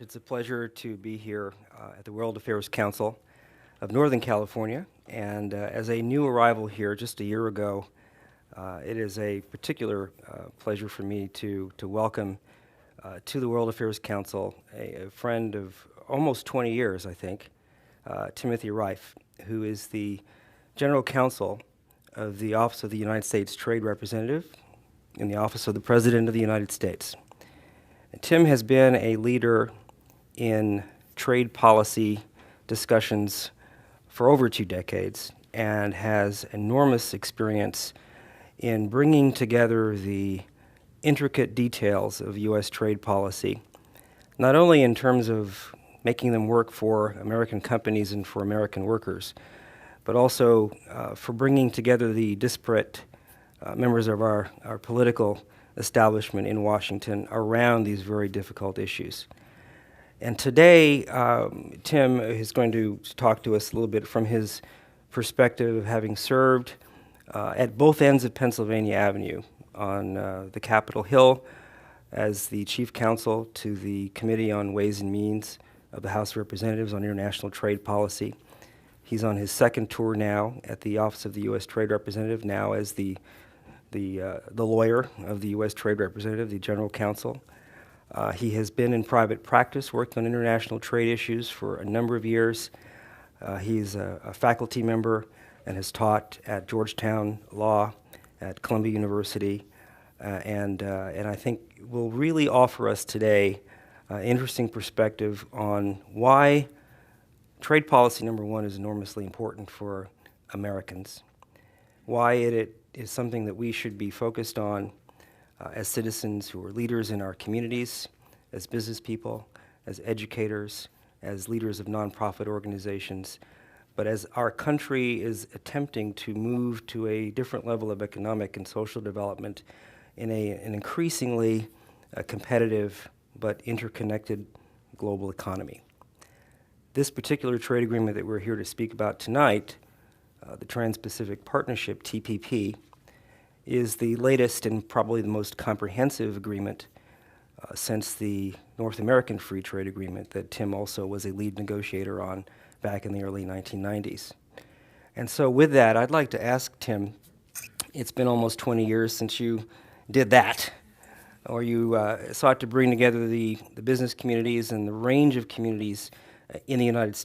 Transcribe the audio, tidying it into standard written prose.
It's a pleasure to be here at the World Affairs Council of Northern California. And as a new arrival here just a year ago, it is a particular pleasure for me to welcome to the World Affairs Council a friend of almost 20 years, I think, Timothy Rife, who is the General Counsel of the Office of the United States Trade Representative in the Office of the President of the United States. Tim has been a leader in trade policy discussions for over 2 decades and has enormous experience in bringing together the intricate details of U.S. trade policy, not only in terms of making them work for American companies and for American workers, but also for bringing together the disparate members of our political establishment in Washington around these very difficult issues. And today, Tim is going to talk to us a little bit from his perspective of having served at both ends of Pennsylvania Avenue on the Capitol Hill as the chief counsel to the Committee on Ways and Means of the House of Representatives on International Trade Policy. He's on his second tour now at the Office of the U.S. Trade Representative, now as the lawyer of the U.S. Trade Representative, the General Counsel. He has been in private practice working on international trade issues for a number of years. He's a faculty member and has taught at Georgetown Law, at Columbia University, and I think will really offer us today interesting perspective on why trade policy, number one, is enormously important for Americans, why it is something that we should be focused on as citizens who are leaders in our communities, as business people, as educators, as leaders of nonprofit organizations, but as our country is attempting to move to a different level of economic and social development in an increasingly competitive but interconnected global economy. This particular trade agreement that we're here to speak about tonight, the Trans-Pacific Partnership, TPP, is the latest and probably the most comprehensive agreement since the North American Free Trade Agreement that Tim also was a lead negotiator on back in the early 1990s. And so with that, I'd like to ask Tim, it's been almost 20 years since you did that, or you sought to bring together the business communities and the range of communities in the United